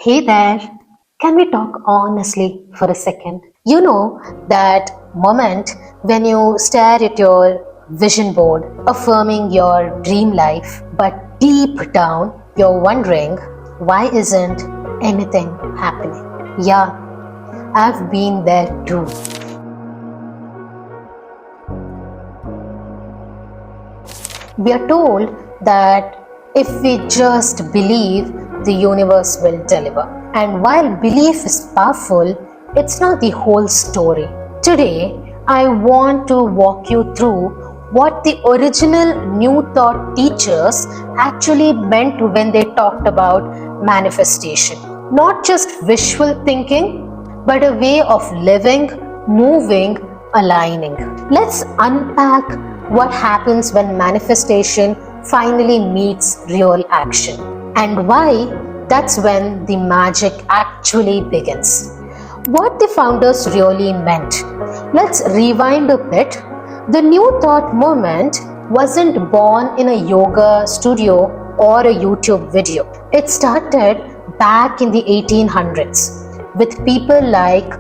Hey there, can we talk honestly for a second? You know that moment when you stare at your vision board, affirming your dream life, but deep down you're wondering, why isn't anything happening? Yeah, I've been there too. We are told that if we just believe, the universe will deliver. And while belief is powerful, it's not the whole story. Today, I want to walk you through what the original New Thought teachers actually meant when they talked about manifestation. Not just wishful thinking, but a way of living, moving, aligning. Let's unpack what happens when manifestation finally meets real action, and why that's when the magic actually begins. What the founders really meant. Let's rewind a bit. The New Thought movement wasn't born in a yoga studio or a YouTube video. It started back in the 1800s with people like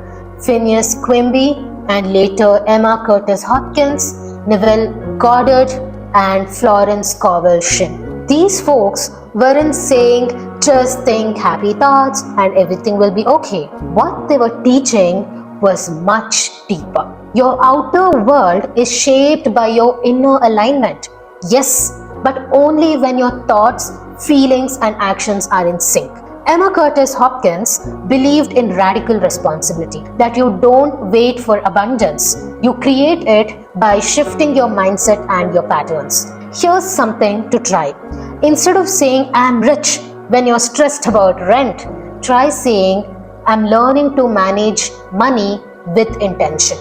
Phineas Quimby and later Emma Curtis Hopkins, Neville Goddard, and Florence Scovel Shinn. These folks weren't saying just think happy thoughts and everything will be okay. What they were teaching was much deeper. Your outer world is shaped by your inner alignment. Yes, but only when your thoughts, feelings, and actions are in sync. Emma Curtis Hopkins believed in radical responsibility, that you don't wait for abundance, you create it by shifting your mindset and your patterns. Here's something to try. Instead of saying I'm rich when you're stressed about rent, try saying I'm learning to manage money with intention.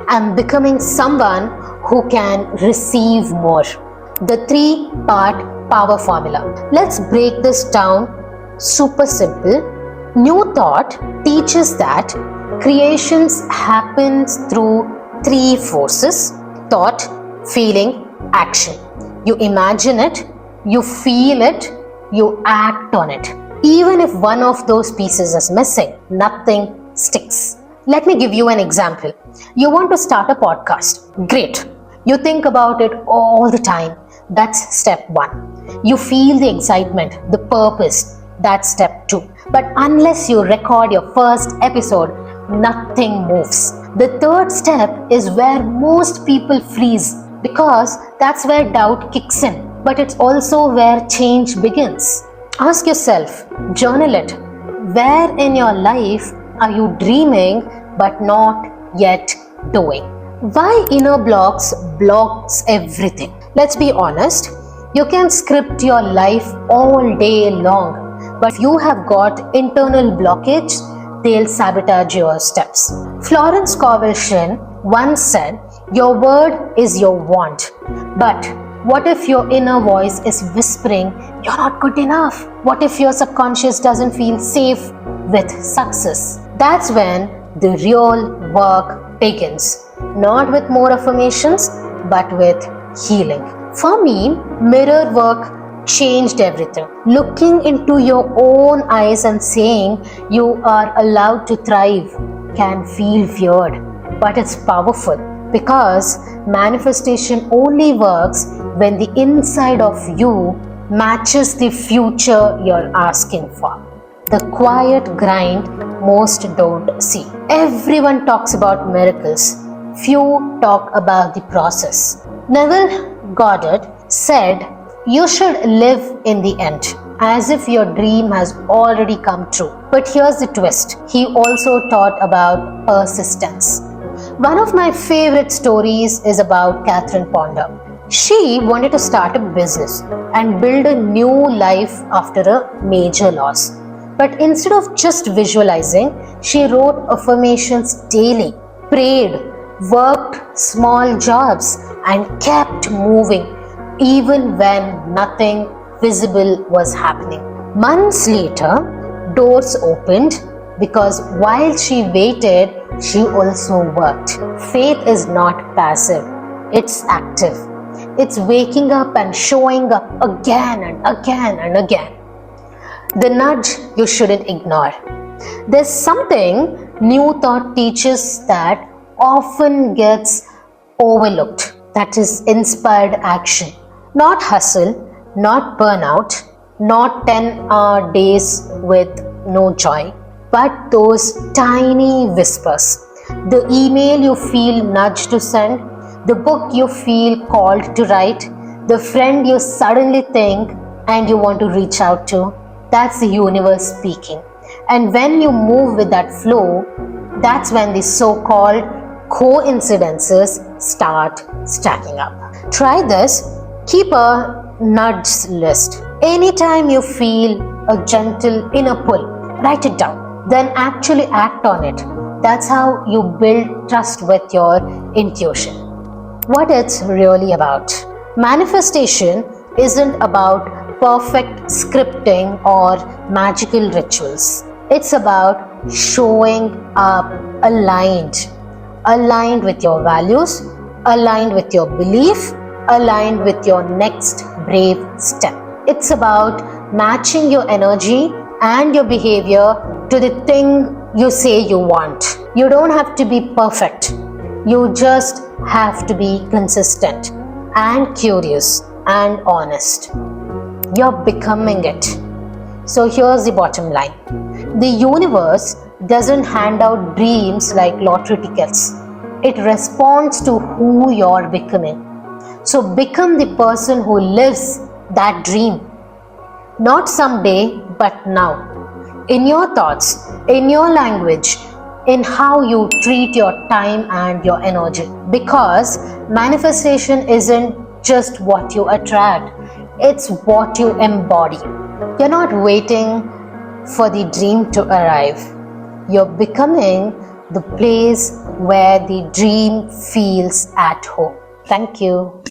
I'm becoming someone who can receive more. The 3-part power formula. Let's break this down. Super simple. New Thought teaches that creations happens through 3 forces: thought, feeling, action. You imagine it, you feel it, you act on it. Even if one of those pieces is missing, nothing sticks. Let me give you an example. You want to start a podcast. Great. You think about it all the time. That's step 1. You feel the excitement, the purpose. That's step 2. But unless you record your first episode, nothing moves. The 3rd step is where most people freeze, because that's where doubt kicks in. But it's also where change begins. Ask yourself, journal it. Where in your life are you dreaming but not yet doing? Why inner blocks everything? Let's be honest. You can script your life all day long, but if you have got internal blockage, they'll sabotage your steps. Florence Scovel Shinn once said, your word is your want. But what if your inner voice is whispering, you're not good enough? What if your subconscious doesn't feel safe with success? That's when the real work begins. Not with more affirmations, but with healing. For me, mirror work changed everything. Looking into your own eyes and saying you are allowed to thrive can feel weird, but it's powerful, because manifestation only works when the inside of you matches the future you're asking for. The quiet grind most don't see. Everyone talks about miracles. Few talk about the process. Neville Goddard said, you should live in the end, as if your dream has already come true. But here's the twist. He also taught about persistence. One of my favorite stories is about Catherine Ponder. She wanted to start a business and build a new life after a major loss. But instead of just visualizing, she wrote affirmations daily, prayed, worked small jobs, and kept moving, even when nothing visible was happening. Months later, doors opened, because while she waited, she also worked. Faith is not passive, it's active. It's waking up and showing up again and again and again. The nudge you shouldn't ignore. There's something New Thought teaches that often gets overlooked. That is inspired action. Not hustle, not burnout, not 10-hour days with no joy, but those tiny whispers. The email you feel nudged to send, the book you feel called to write, the friend you suddenly think and you want to reach out to. That's the universe speaking. And when you move with that flow, that's when the so-called coincidences start stacking up. Try this. Keep a nudge list. Anytime you feel a gentle inner pull, write it down. Then actually act on it. That's how you build trust with your intuition. What it's really about. Manifestation isn't about perfect scripting or magical rituals. It's about showing up aligned with your values, aligned with your belief, aligned with your next brave step. It's about matching your energy and your behavior to the thing you say you want. You don't have to be perfect. You just have to be consistent and curious and honest. You're becoming it. So here's the bottom line. The universe doesn't hand out dreams like lottery tickets. It responds to who you're becoming. So become the person who lives that dream. Not someday, but now. In your thoughts, in your language, in how you treat your time and your energy. Because manifestation isn't just what you attract, it's what you embody. You're not waiting for the dream to arrive. You're becoming the place where the dream feels at home. Thank you.